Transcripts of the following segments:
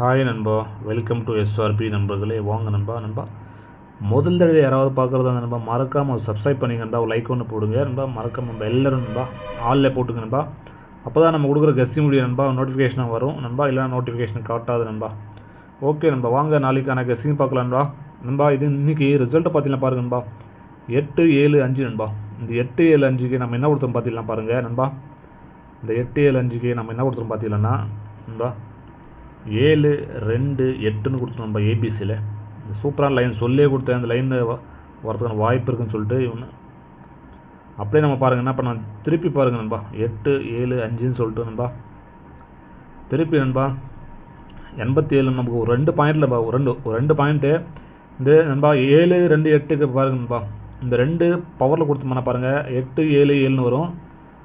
Hi நண்பா, welcome to SRP நண்பர்களே. வாங்க நண்பா முதல் தடவை யாராவது பார்க்குறதா நண்பா மறக்காமல் சப்ஸ்கிரைப் பண்ணிங்க நண்பா, ஒரு லைக் ஒன்று போடுங்க நண்பா. மறக்காம நம்ம எல்லோரும் நண்பா ஆளில் போட்டுங்க நண்பா. அப்போ தான் நம்ம கொடுக்குற கெஸ்டிங் வீடியோ நண்பா நோட்டிஃபிகேஷனாக வரும் நண்பா, இல்லைனா நோட்டிஃபிகேஷன் காட்டாது நண்பா. ஓகே நண்பா, வாங்க நாளைக்கான கெஸ்டிங் பார்க்கலாம் நண்பா. இது இன்றைக்கி ரிசல்ட்டை பார்த்தீங்கன்னா பாருங்க நண்பா, 8-7-5 நண்பா. இந்த 8-7-5க்கு நம்ம என்ன கொடுத்தோம் பார்த்தீங்கன்னா பாருங்கள் நண்பா. இந்த 8-7-5க்கு நம்ம என்ன கொடுத்தோம் பார்த்தீங்கன்னா நண்பா 7-2-8ன்னு கொடுத்தோம் நண்பா. ஏபிசியில் சூப்பரான லைன் சொல்லே கொடுத்தேன், அந்த லைன் வரதுக்கான வாய்ப்பு இருக்குன்னு சொல்லிட்டு இவனு அப்படியே நம்ம பாருங்கள் என்ன பண்ண, திருப்பி பாருங்கள் நண்பா 8-7-5ன்னு சொல்லிட்டு நண்பா. திருப்பி நண்பா 87 நமக்கு ஒரு 2 பாயிண்டில் ஒரு ரெண்டு பாயிண்ட்டு இந்த நண்பா 7-2-8க்கு பாருங்கள் நண்பா. இந்த 2 பவரில் கொடுத்தோம்னா பாருங்கள் 8-7-7ன்னு வரும்.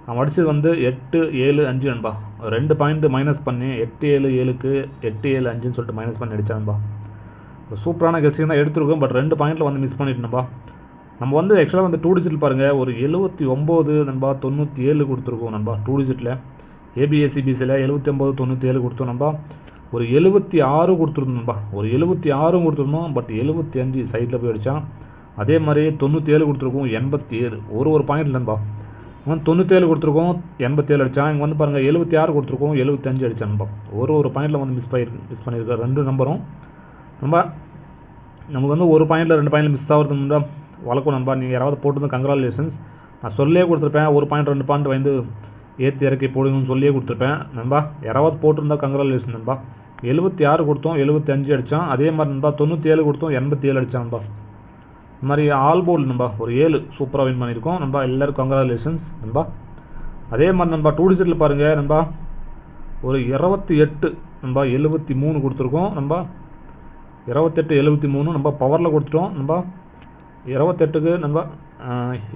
அவன் அடிச்சது வந்து 8-7-5 நண்பா. 2 பாயிண்ட் மைனஸ் பண்ணி 8-7-7க்கு 8-7-5ன்னு சொல்லிட்டு மைனஸ் பண்ணி அடித்தா நண்பா. சூப்பரான கெஸ்டிங் தான் எடுத்துருக்கோம், பட் 2 பாயிண்டில் வந்து மிஸ் பண்ணிட்டு நண்பா. நம்ம வந்து ஆக்சுவலாக வந்து 2 டிஜிட் பாருங்கள், ஒரு 79 நண்பா 97 கொடுத்துருக்கோம் நண்பா. 2 டிஜிட்டில் ஏபிஎஸ்சிபிசியில் 79-97 கொடுத்தோம் நண்பா. ஒரு 76 கொடுத்துருந்தோம் நண்பா, ஒரு 76 கொடுத்துருந்தோம், பட் 75 சைடில் போய் அடித்தான். அதே மாதிரி 97 கொடுத்துருக்கோம், 87 ஒரு பாயிண்ட் நண்பா. 97 கொடுத்துருக்கோம், 87 அடித்தான். இங்கே வந்து பாருங்கள் 76 கொடுத்துருக்கோம், 75 அடித்தான் நண்பா. ஒரு பாயிண்டில் வந்து மிஸ் பண்ணியிருக்கோம் 2 நம்பரும் நண்பா. நமக்கு வந்து ஒரு பாயிண்டில் 2 பாயிண்டில் மிஸ் ஆகிறது நண்பா வழக்கம் நண்பா. நீங்கள் யாராவது போட்டிருந்தோம் கங்க்ராச்சுலேஷன்ஸ். நான் சொல்லியே கொடுத்துருப்பேன், ஒரு பாயிண்ட் 2 பாயிண்ட் வந்து ஏற்றி இறக்கி போடுங்கன்னு சொல்லியே கொடுத்துருப்பேன் நண்பா. யாராவது போட்டிருந்தா கங்க்ராச்சுலேஷன் நண்பா. 76 கொடுத்தோம், 75 அடித்தான். அதே மாதிரி நண்பா 97 கொடுத்தோம், 87 அடித்தான் நண்பா. இந்த மாதிரி ஆல் போர்டு நண்பா ஒரு 7 சூப்பராக வின் பண்ணியிருக்கோம் நண்பா. எல்லோரும் கங்க்ராச்சுலேஷன்ஸ் நண்பா. அதே மாதிரி நண்பா 2 டிஜிட்டில் பாருங்கள் நண்பா, ஒரு 28 நண்பா 73 கொடுத்துருக்கோம் நண்பா. 28-73 நம்ம பவரில் கொடுத்துட்டோம் நண்பா. 28க்கு நண்பா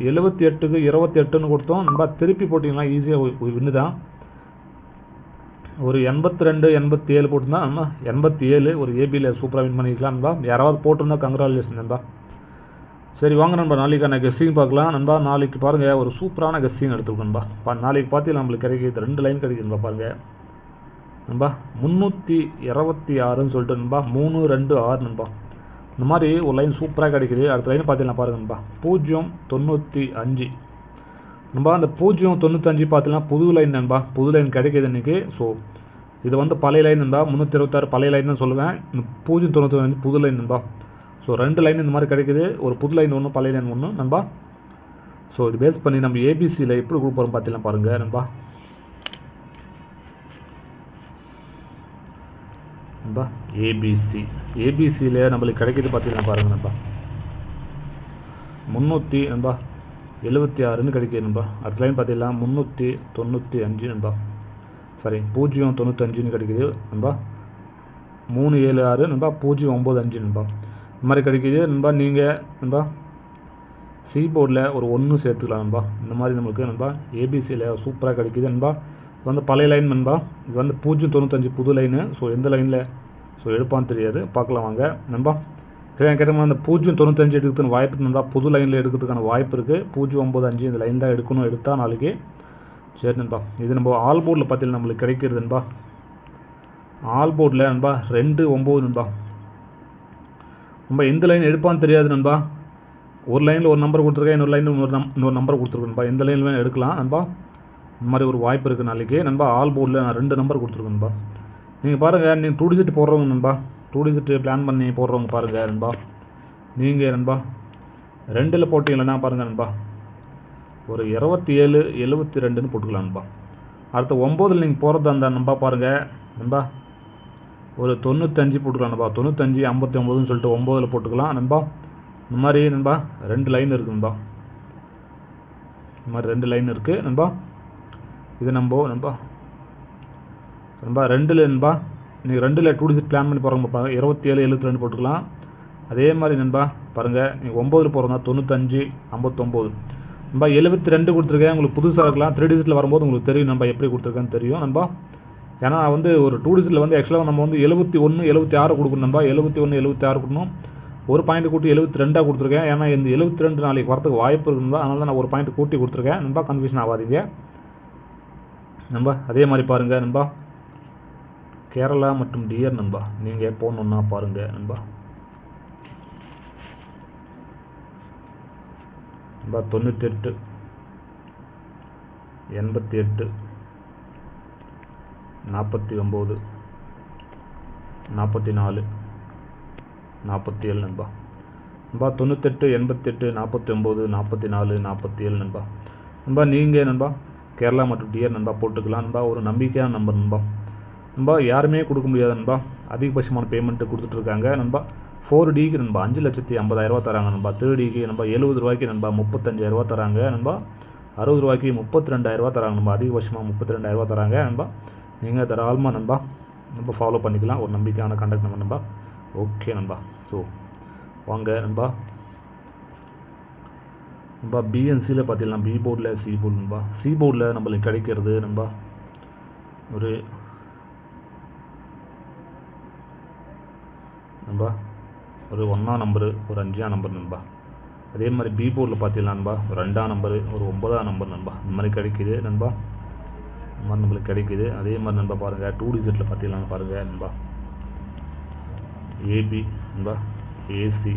78க்கு 28ன்னு கொடுத்தோம் நண்பா. திருப்பி போட்டிங்கன்னா ஈஸியாக வின்னு தான். ஒரு 82-87 போட்டுருந்தா நண்பா 87 ஒரு ஏபியில் சூப்பராக வின் பண்ணிக்கலாம் நண்பா. யாராவது போட்டிருந்தா கங்க்ராச்சுலேஷன் நண்பா. சரி வாங்க நண்பா, நாளைக்கான கெஸ்டிங் பார்க்கலாம் நண்பா. நாளைக்கு பாருங்கள் ஒரு சூப்பரான கெஸ்டிங் எடுத்துருக்கோம் நண்பா. நாளைக்கு பார்த்தீங்கன்னா நம்மளுக்கு கிடைக்கிது 2 லைன் கிடைக்குது நண்பா. பாருங்கள் நண்பா 326ன்னு சொல்லிட்டு நண்பா 326 நண்பா. இந்த மாதிரி ஒரு லைன் சூப்பராக கிடைக்குது. அடுத்த லைன் பார்த்தீங்கன்னா பாருங்கள் நண்பா 095 நண்பா. அந்த 095 பார்த்தீங்கன்னா புது லைன் நண்பா, புது லைன் கிடைக்கிது இன்றைக்கி. ஸோ இது வந்து பழைய லைன் நண்பா, 326 பழைய லைன் தான் சொல்லுவேன். 095 புது லைன் நண்பா. ஸோ 2 லைன் இந்த மாதிரி கிடைக்குது, ஒரு புது லைன் ஒன்று பழைய லைன் ஒன்று நண்பா. ஸோ இது பேஸ் பண்ணி நம்ம ஏபிசியில் எப்படி கொடுப்போம் பார்த்தீங்கன்னா பாருங்கள் நண்பா. நண்பா ஏபிசியில் நம்மளுக்கு கிடைக்கிது பார்த்தீங்கன்னா பாருங்கள் நண்பா 376ன்னு கிடைக்கிது நண்பா. அடுத்த லைன் பார்த்தீங்கன்னா 395 நண்பா. சாரி 095ன்னு கிடைக்குது நண்பா. 376 நண்பா 095 நண்பா. இந்த மாதிரி கிடைக்கிது நண்பா. நீங்கள் நண்பா சி போர்டில் ஒரு 1 சேர்த்துக்கலாம் நண்பா. இந்த மாதிரி நம்மளுக்கு நண்பா ஏபிசியில் சூப்பராக கிடைக்கிது நண்பா. இது வந்து பழைய லைன் நண்பா, இது வந்து 095 புது லைனு. ஸோ எந்த லைனில் எடுப்பான்னு தெரியாது, பார்க்கலாம் வாங்க நண்பா. கேட்டோம்னா அந்த 095 எடுக்கிறதுக்கு வாய்ப்பு நண்பா, புது லைனில் எடுக்கிறதுக்கான வாய்ப்பு இருக்குது. 095 இந்த லைன் தான் எடுக்கணும், எடுத்தால் நாளைக்கு சரி நண்பா. இது நம்ம ஆல் போர்டில் பார்த்தீங்கன்னா நம்மளுக்கு கிடைக்கிறது நண்பா. ஆல் போர்டில் நண்பா 2-9 நண்பா. நம்ம எந்த லைன் எடுப்பான்னு தெரியாது நண்பா. ஒரு லைனில் ஒரு நம்பர் கொடுத்துருக்கேன், இன்னொரு லைனில் இன்னொரு நம்பர் கொடுத்துருக்கேன் நண்பா. எந்த லைனில் வேணும் எடுக்கலாம் நண்பா. இந்த மாதிரி ஒரு வாய்ப்பு இருக்குது நாளைக்கு நண்பா. ஆல் போர்டில் நான் 2 நம்பர் கொடுத்துருக்கேன் நண்பா. நீங்கள் பாருங்கள், நீங்கள் 2 டிஜிட் போடுறவங்க நண்பா, 2 டிஜிட் பிளான் பண்ணி போடுறவங்க பாருங்கள் நண்பா. நீங்கள் நண்பா 2ல் போட்டிங்கன்னா பாருங்கள் நண்பா, ஒரு 27-72ன்னு போட்டுக்கலாம் நண்பா. அடுத்த 9ல் நீங்கள் போகிறதா இருந்தால் நண்பா பாருங்கள் நண்பா, ஒரு 95 போட்டுக்கலாம் நண்பா. 95-59ன்னு சொல்லிட்டு 9ல் போட்டுக்கலாம் நண்பா. இந்த மாதிரி நண்பா 2 லைன் இருக்குது நண்பா. இந்த மாதிரி 2 லைன் இருக்குது நண்பா. இது நண்பா 2ல் நண்பா நீங்கள் 2ல் 2 டிஜிட் பிளான் பண்ணி போகிறவங்க பாருங்கள் 27-72 போட்டுக்கலாம். அதே மாதிரி நண்பா பாருங்கள், நீங்கள் 9ல் போகிறதா 95-59 நண்பா. 72 கொடுத்துருக்கேன், உங்களுக்கு புதுசாக இருக்கலாம். 3 டிஜிட்டில் வரும்போது உங்களுக்கு தெரியும் நண்பா எப்படி கொடுத்துருக்கேன்னு தெரியும் நண்பா. ஏன்னா வந்து ஒரு 2 டிஜிட்டில் வந்து ஆக்சுவலாக நம்ம வந்து 71-76 கொடுக்கணும் நண்பா. 71-76 கொடுக்கணும். ஒரு பாயிண்ட் கூட்டி 72 கொடுத்துருக்கேன். ஏன்னா இந்த 72 நாளைக்கு வரதுக்கு வாய்ப்பு இருக்குங்களா, அதனால தான் நான் ஒரு பாயிண்ட் கூட்டி கொடுத்துருக்கேன் நண்பா. கன்ஃபியூஷன் ஆகாதீங்க நண்பா. அதே மாதிரி பாருங்கள் நண்பா, கேரளா மற்றும் டியர் நண்பா. நீங்கள் போகணுன்னா பாருங்கள் நண்பா. நண்பா 98 88 49 44 47 நண்பா. நண்பா 98 88 49 44 47 நண்பா. நண்பா நீங்கள் நண்பா கேரளா மற்றும் டியர் நண்பா போட்டுக்கலாம் நண்பா. ஒரு நம்பிக்கையான நம்பர் நண்பா. நண்பா யாருமே கொடுக்க முடியாது நண்பா. அதிகபட்சமான பேமெண்ட்டு கொடுத்துட்ருக்காங்க நண்பா. 4Dக்கு நண்பா 5,50,000 தராங்க நண்பா. 3Dக்கு நண்பா 70 ரூபாய்க்கு நண்பா 35,000 தராங்க நண்பா. 60 ரூபாய்க்கு 32,000 தராங்க நண்பா. அதிகபட்சமாக 32,000 தராங்க நண்பா. நீங்கள் தாராளமாக நண்பா நம்ம ஃபாலோ பண்ணிக்கலாம். ஒரு நம்பிக்கையான கான்டாக்ட் நம்பர் நண்பா. ஓகே நண்பா. ஸோ வாங்க நண்பா. நண்பா பிஎன்சியில் பார்த்தீங்கன்னா பி போர்டில் சி போர்டு நண்பா. சி போர்டில் நம்மளுக்கு கிடைக்கிறது நண்பா ஒரு நண்பா ஒரு 1ஆம் நம்பரு, ஒரு 5ஆம் நம்பர் நண்பா. அதே மாதிரி பி போர்டில் பார்த்தீங்கன்னா நண்பா ஒரு 2ஆம் நம்பரு, ஒரு 9ஆம் நம்பர் நண்பா. இந்த மாதிரி கிடைக்குது நண்பா. இந்த மாதிரி நம்மளுக்கு கிடைக்குது. அதே மாதிரி நண்பா பாருங்கள் 2 டிஜிட்டில் பார்த்தீங்கன்னா பாருங்கள் நண்பா ஏபி நண்பா, ஏசி,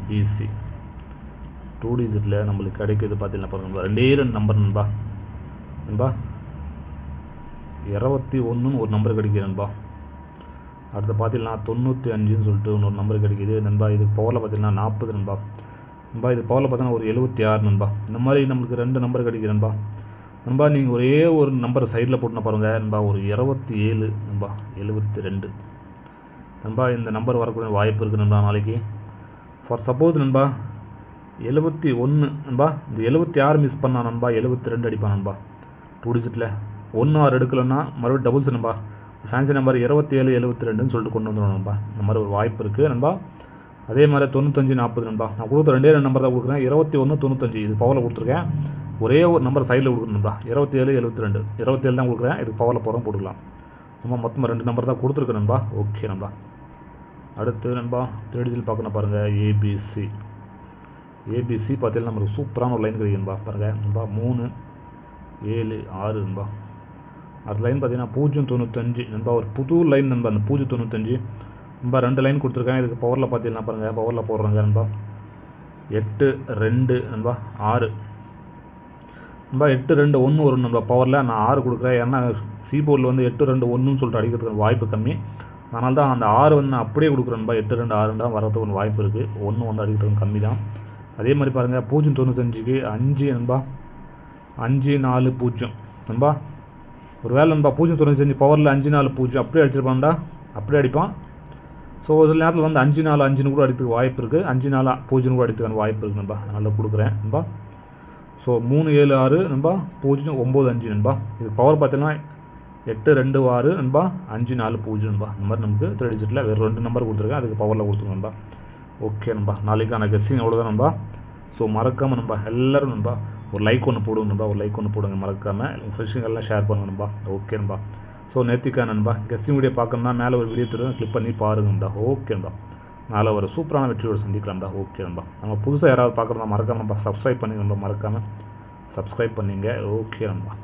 பிசி 2 டிஜிட்டில் நம்மளுக்கு கிடைக்குது பார்த்தீங்கன்னா பாருங்கள் 2 நம்பர் நண்பா. நண்பா 21 ஒரு நம்பர் கிடைக்குது நண்பா. அடுத்து பார்த்தீங்கன்னா 95ன்னு சொல்லிட்டு இன்னொரு நம்பர் கிடைக்குது நண்பா. இது பவரில் பார்த்தீங்கன்னா 40 நண்பா. நண்பா இது பவரில் பார்த்தீங்கன்னா ஒரு 76 நண்பா. இந்த மாதிரி நம்மளுக்கு 2 நம்பர் கிடைக்குது நண்பா. நண்பா நீங்கள் ஒரே ஒரு நம்பர் சைடில் போட்டுனா பாருங்கள் நண்பா ஒரு 27 நண்பா 72 நண்பா. இந்த நம்பர் வரக்கூடிய வாய்ப்பு இருக்குது நண்பா நாளைக்கு. ஃபார் சப்போஸ் நண்பா 71 நண்பா, இந்த 76 மிஸ் பண்ணா நண்பா 72 அடிப்பான் நண்பா. 2 டிஜிட்டில் 1 6 எடுக்கலன்னா மறுபடியும் டபுள்ஸ் நண்பா. ஃபேன்சி நம்பர் 27 72ன்னு சொல்லிட்டு கொண்டு வந்துடும் நண்பா. இந்த மாதிரி ஒரு வாய்ப்பு இருக்குது நண்பா. அதே மாதிரி 95 40 நண்பா. நான் கொடுத்த 2 நம்பர் தான் கொடுக்குறேன். 21 95 இது பவரில் கொடுத்துருக்கேன். ஒரே ஒரு நம்பர் சைடில் கொடுக்கணும் நண்பா. 27 72 27 தான் கொடுக்குறேன். இதுக்கு பவரில் போகிறோம் போட்டுக்கலாம். நம்ம மொத்தமாக 2 நம்பர் தான் கொடுத்துருக்கேன் நண்பா. ஓகே நண்பா. அடுத்து நண்பா 3 டிஜிட்டில் பார்க்கணும் பாருங்கள் ஏபிசி. ஏபிசி பார்த்தீங்கன்னா நம்மளுக்கு சூப்பரான ஒரு லைன் கிடைக்கும் நண்பா. பாருங்கள் நண்பா 3 7 6 நண்பா. அது லைன் பார்த்தீங்கன்னா 095 நண்பா. ஒரு புது லைன் நண்பா. அந்த 095 நண்பா 2 லைன் கொடுத்துருக்கேன். இதுக்கு பவரில் பார்த்தீங்கன்னா பாருங்கள் பவரில் போடுறாங்க நண்பா 8 2 நண்பா 6 நண்பா. 8 2 1 வரும் நண்பா பவரில். நான் 6 கொடுக்குறேன். ஏன்னா சி போர்டில் வந்து 8 2 1ன்னு சொல்லிட்டு அடிக்கிறதுக்கு வாய்ப்பு கம்மி. அதனால தான் அந்த 6 வந்து நான் அப்படியே கொடுக்குறேன் நண்பா. 8 2 6 தான் வரதுக்கு ஒரு வாய்ப்பு இருக்குது. 1 வந்து அடிக்கிறதுக்கு கம்மி தான். அதே மாதிரி பாருங்கள் 095க்கு 5 நண்பா 5 4 0 நண்பா. ஒரு வேலை நண்பா 095 பவரில் 5 4 0 அப்படியே அடிச்சிருப்பான்டா. அப்படியே அடிப்பான். ஸோ ஒரு நேரத்தில் வந்து 5 4 5ன்னு கூட அடிக்கிறதுக்கு வாய்ப்பு இருக்குது. 5 4 0 கூட அடிக்கிறதுக்கு வாய்ப்பு இருக்குது நண்பா. அதனால் கொடுக்குறேன் நண்பா. ஸோ 3 7 6 நண்பா 0 9 5 நண்பா. இது பவர் பார்த்தீங்கன்னா 8 2 6 நண்பா 5 4 0 நண்பா. இந்த மாதிரி நமக்கு 3 டிஜிட்டில் வேறு 2 நம்பர் கொடுத்துருக்கேன். அதுக்கு பவரில் கொடுத்துருங்க நண்பா. ஓகே நண்பா. நாளைக்கான கெஸ்ஸிங் அவ்வளோதான் நண்பா. ஸோ மறக்காமல் நண்பா எல்லோரும் நண்பா ஒரு லைக் ஒன்று போடுங்க நண்பா. ஒரு லைக் ஒன்று போடுங்க மறக்காமல். உங்கள் ஃப்ரெண்ட்ஸுங்கெல்லாம் ஷேர் பண்ணுங்க நண்பா. ஓகே நண்பா. ஸோ நேத்திக்கா நண்பா கெஸ்டிங் வீடியோ பார்க்கணும்னா மேலே ஒரு வீடியோ தருவேன். கிளிக் பண்ணி பாருங்க நண்பா. ஓகே நண்பா. நாளை ஒரு சூப்பரான வெற்றியோடு சந்திக்கலாம்டா. ஓகே நண்பா. நம்ம புதுசாக யாராவது பார்க்குறதா மறக்காம நண்பா சப்ஸ்கிரைப் பண்ணிங்க நண்பா. மறக்காமல் சப்ஸ்கிரைப் பண்ணிங்க. ஓகே நண்பா.